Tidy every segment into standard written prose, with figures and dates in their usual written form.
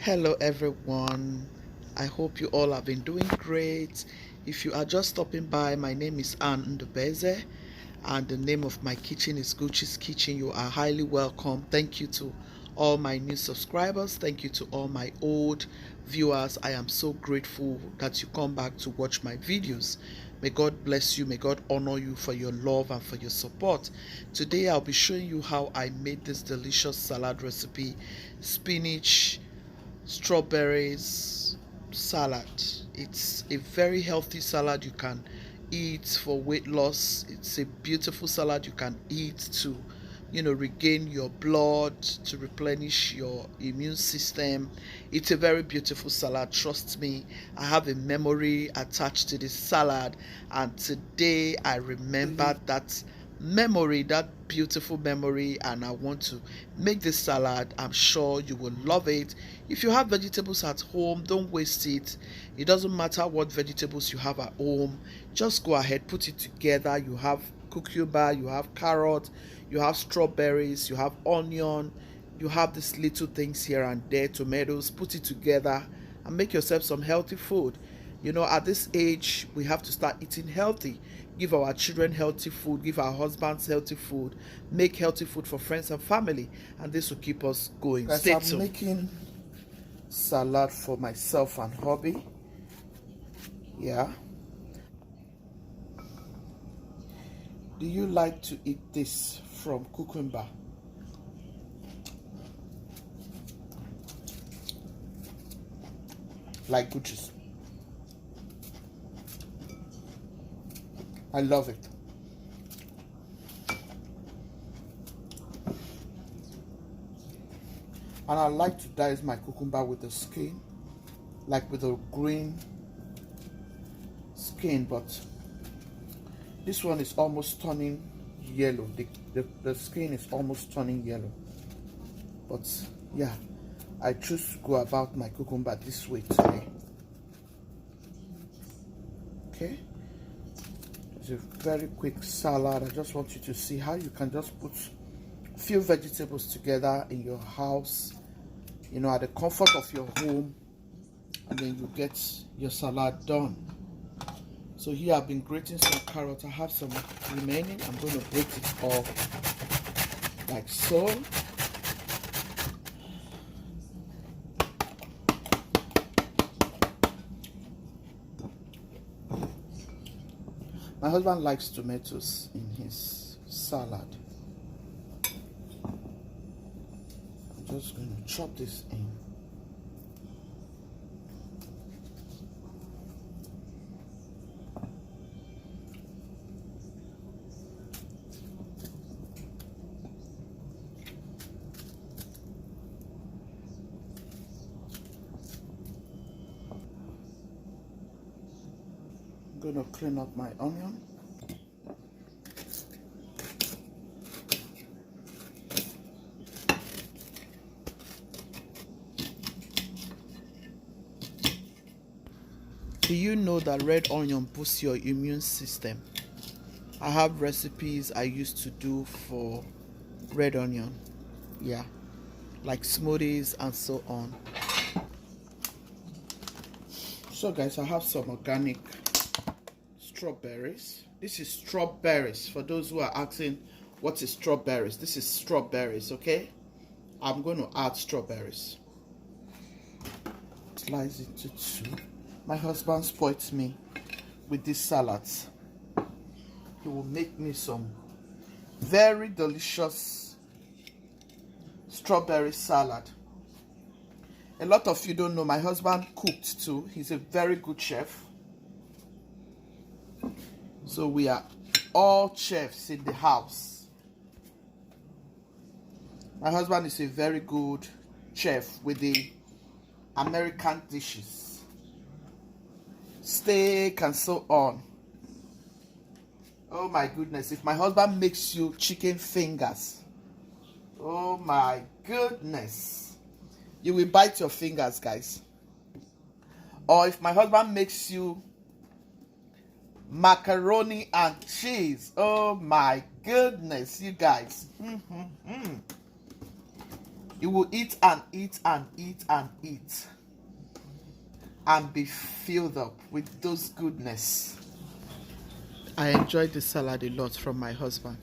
Hello everyone, I hope you all have been doing great. If you are just stopping by, my name is Anne Ndubeze and the name of my kitchen is Guchies Kitchen. You are highly welcome. Thank you to all my new subscribers. Thank you to all my old viewers. I am so grateful that you come back to watch my videos. May God bless you. May God honor you for your love and for your support. Today I'll be showing you how I made this delicious salad recipe: spinach, strawberries salad. It's a very healthy salad you can eat for weight loss. It's a beautiful salad you can eat to regain your blood, to replenish your immune system. It's a very beautiful salad, trust me. I have a memory attached to this salad, and today I remember that memory, that beautiful memory, and I want to make this salad. I'm sure you will love it. If you have vegetables at home, don't waste it. It doesn't matter what vegetables you have at home, just go ahead, put it together. You have cucumber, you have carrot, you have strawberries, you have onion, you have these little things here and there, tomatoes. Put it together and make yourself some healthy food. At this age, we have to start eating healthy. Give our children healthy food, give our husbands healthy food, make healthy food for friends and family, and this will keep us going. Guys, I'm making salad for myself and hubby. Yeah. Do you like to eat this from cucumber? Like Guchies. I love it. And I like to dice my cucumber with the skin, like with a green skin, but this one is almost turning yellow. The skin is almost turning yellow. But yeah, I choose to go about my cucumber this way today. Okay, it's a very quick salad. I just want you to see how you can just put a few vegetables together in your house, at the comfort of your home, and then you get your salad done. So here I've been grating some carrot. I have some remaining. I'm going to break it off like so. My husband likes tomatoes in his salad. I'm just going to chop this in. I'm going to clean up my onion. Do you know that red onion boosts your immune system? I have recipes I used to do for red onion. Yeah, like smoothies and so on. So guys, I have some organic strawberries. This is strawberries. For those who are asking what is strawberries, this is strawberries. Okay, I'm going to add strawberries. Slice into two. My husband spoils me with these salads. He will make me some very delicious strawberry salad. A lot of you don't know, my husband cooked too. He's a very good chef. So we are all chefs in the house. My husband is a very good chef with the American dishes, steak and so on. Oh my goodness, if my husband makes you chicken fingers, oh my goodness, you will bite your fingers, guys. Or if my husband makes you macaroni and cheese, oh my goodness, you guys. You will eat and eat and eat and eat and be filled up with those goodness. I enjoyed the salad a lot from my husband.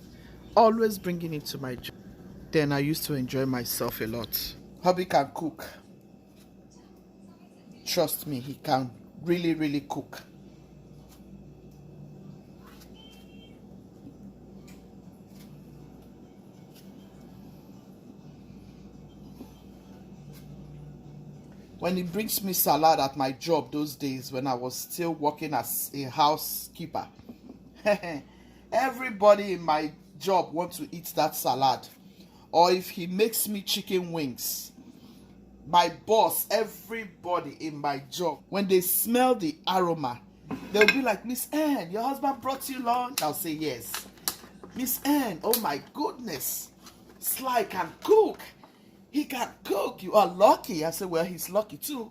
Always bringing it to my job. Then I used to enjoy myself a lot. Hubby can cook. Trust me, he can really, really cook. When he brings me salad at my job those days when I was still working as a housekeeper, everybody in my job wants to eat that salad. Or if he makes me chicken wings, my boss, everybody in my job, when they smell the aroma, they'll be like, Miss Anne, your husband brought you lunch? I'll say yes. Miss Anne, oh my goodness, Sly can cook. He can cook. You are lucky. I said, well, he's lucky too.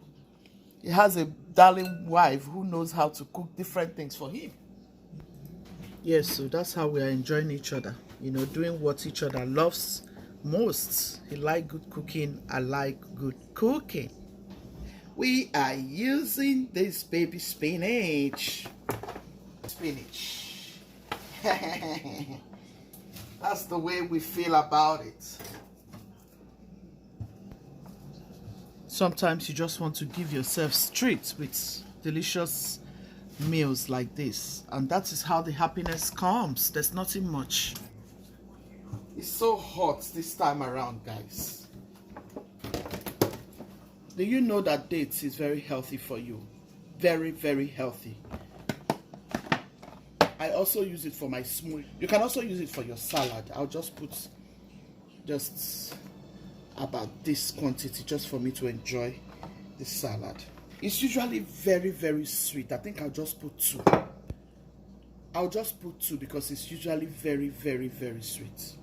He has a darling wife who knows how to cook different things for him. Yes, so that's how we are enjoying each other. You know, doing what each other loves most. He likes good cooking. I like good cooking. We are using this baby spinach. Spinach. That's the way we feel about it. Sometimes you just want to give yourself treats with delicious meals like this. And that is how the happiness comes. There's nothing much. It's so hot this time around, guys. Do you know that dates is very healthy for you? Very, very healthy. I also use it for my smoothie. You can also use it for your salad. I'll just put about this quantity just for me to enjoy the salad. It's usually very, very sweet. I think I'll just put 2. I'll just put 2 because it's usually very, very, very sweet.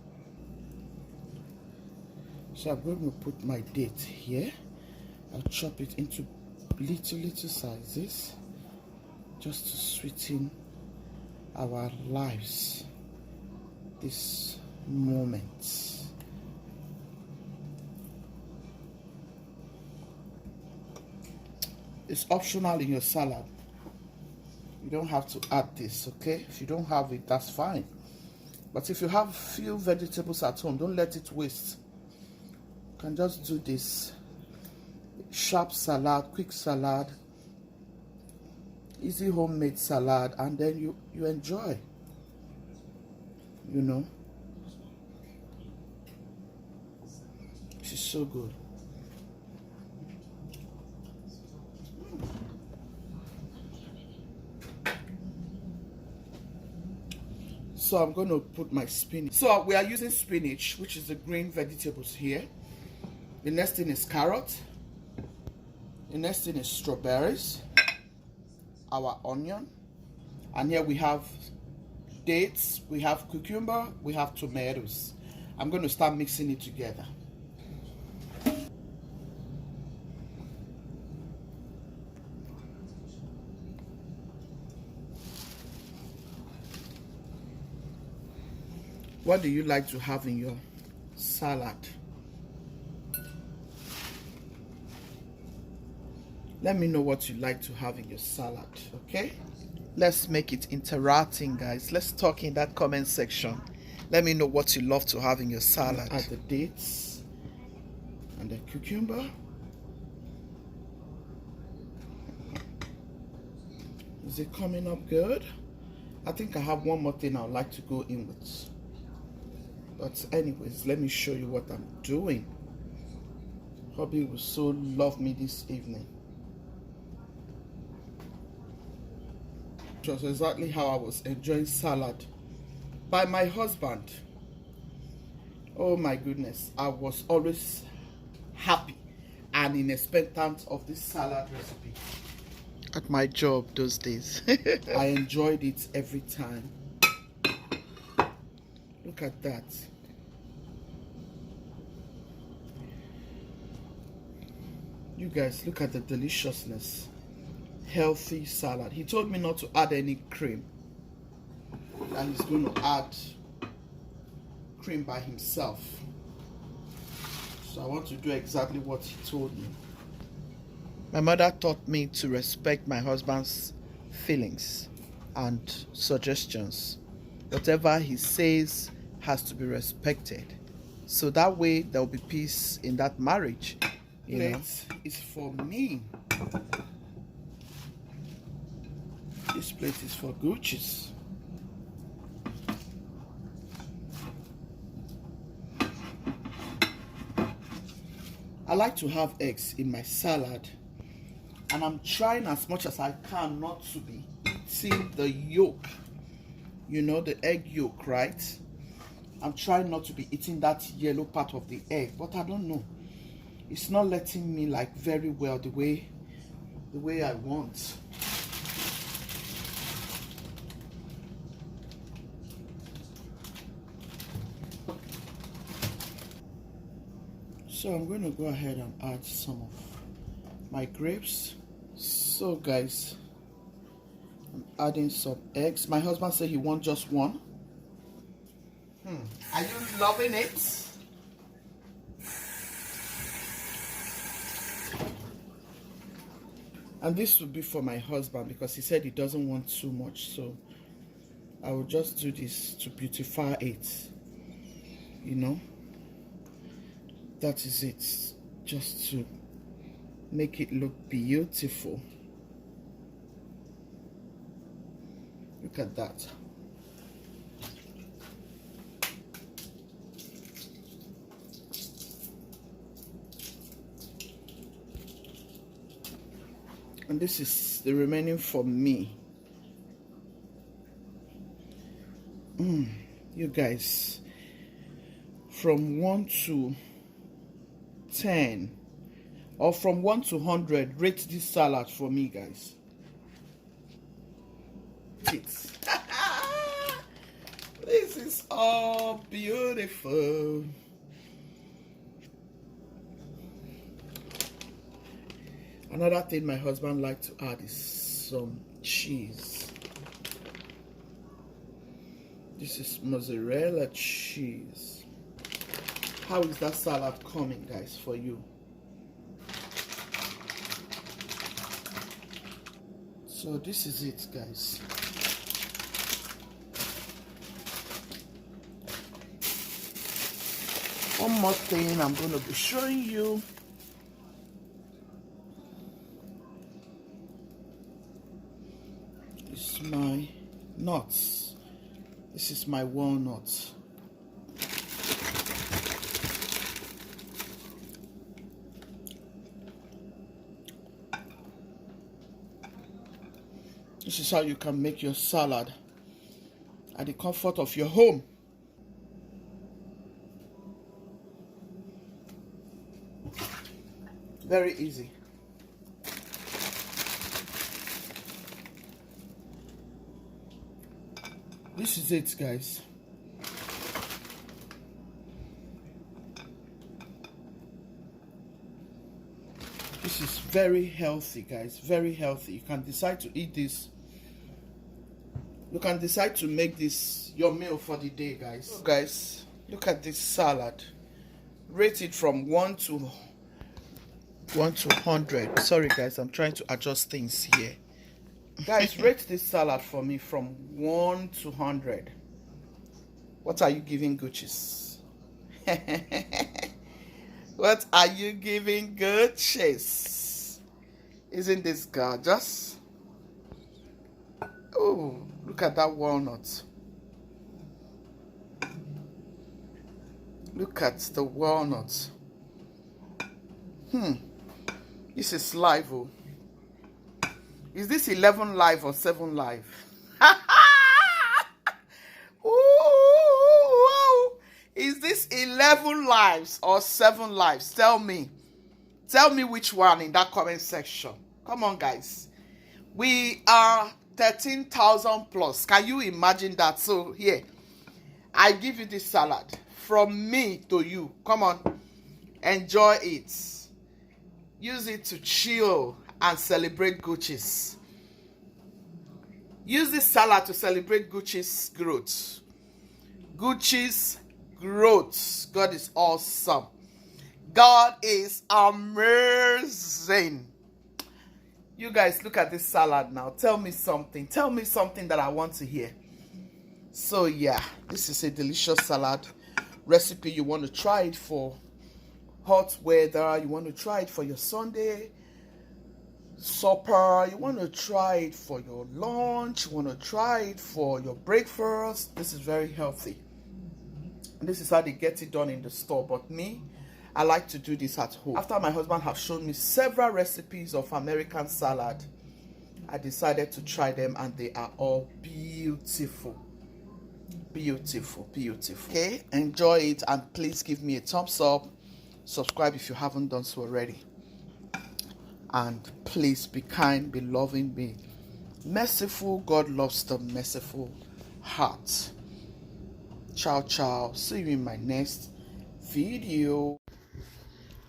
So I'm going to put my date here. I'll chop it into little sizes just to sweeten our lives this moment. It's optional in your salad. You don't have to add this, okay? If you don't have it, that's fine. But if you have few vegetables at home, don't let it waste. You can just do this sharp salad, quick salad, easy homemade salad, and then you enjoy, you know. This is so good. So I'm going to put my spinach. So we are using spinach, which is the green vegetables here. The next thing is carrot. The next thing is strawberries. Our onion. And here we have dates, we have cucumber, we have tomatoes. I'm going to start mixing it together. What do you like to have in your salad? Let me know what you like to have in your salad, okay? Let's make it interacting, guys. Let's talk in that comment section. Let me know what you love to have in your salad. Add the dates and the cucumber. Is it coming up good? I think I have one more thing I'd like to go in with. But anyways, let me show you what I'm doing. Hubby will so love me this evening. It was exactly how I was enjoying salad by my husband. Oh my goodness, I was always happy and in expectant of this salad recipe. At my job those days. I enjoyed it every time. Look at that. You guys, look at the deliciousness. Healthy salad. He told me not to add any cream. And he's going to add cream by himself. So I want to do exactly what he told me. My mother taught me to respect my husband's feelings and suggestions. Whatever he says has to be respected. So that way there will be peace in that marriage. Plate is for me. This plate is for Guchies. I like to have eggs in my salad, and I'm trying as much as I can not to be eating the yolk. You know, the egg yolk, right? I'm trying not to be eating that yellow part of the egg, but I don't know. It's not letting me like very well the way I want. So I'm going to go ahead and add some of my grapes. So guys, I'm adding some eggs. My husband said he wants just one. Are you loving it? And this will be for my husband because he said he doesn't want too much. So I will just do this to beautify it. You know? That is it. Just to make it look beautiful. Look at that. And this is the remaining for me. You guys, from 1 to 10 or from 1 to 100, rate this salad for me, guys. This is all beautiful. Another thing my husband likes to add is some cheese. This is mozzarella cheese. How is that salad coming, guys, for you? So this is it, guys. One more thing I'm going to be showing you. Is my nuts. This is my walnut. This is how you can make your salad at the comfort of your home. Very easy. This is it, guys. This is very healthy, guys. Very healthy. You can decide to eat this. You can decide to make this your meal for the day, guys. So guys, look at this salad. Rate it from 1 to 100. Sorry, guys. I'm trying to adjust things here. Guys, rate this salad for me from 1 to 100. What are you giving Guchies? What are you giving Guchies? Isn't this gorgeous? Oh, look at that walnut. Look at the walnut. This is live. Oh. Is this 11 live or 7 live? Ooh, is this 11 lives or 7 lives? Tell me. Tell me which one in that comment section. Come on, guys. We are 13,000 plus. Can you imagine that? So here, I give you this salad from me to you. Come on. Enjoy it. Use it to chill and celebrate Guchies. Use this salad to celebrate Guchies' growth. Guchies' growth. God is awesome. God is amazing. You guys, look at this salad now. Tell me something. Tell me something that I want to hear. So yeah, this is a delicious salad recipe. You want to try it for hot weather. You want to try it for your Sunday supper. You want to try it for your lunch. You want to try it for your breakfast. This is very healthy. This is how they get it done in the store. But me, I like to do this at home. After my husband has shown me several recipes of American salad, I decided to try them, and they are all beautiful. Beautiful, beautiful. Okay, enjoy it, and please give me a thumbs up. Subscribe if you haven't done so already. And please be kind, be loving, be merciful. God loves the merciful heart. Ciao, ciao. See you in my next video.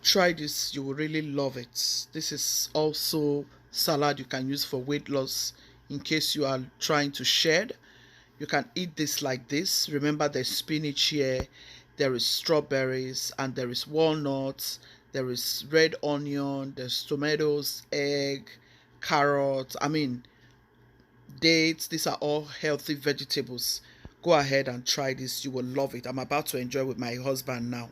Try this, you will really love it. This is also salad you can use for weight loss in case you are trying to shed. You can eat this like this. Remember, there's spinach here, there is strawberries, and there is walnuts, there is red onion, there's tomatoes, egg, carrots, dates. These are all healthy vegetables. Go ahead and try this. You will love it. I'm about to enjoy with my husband now.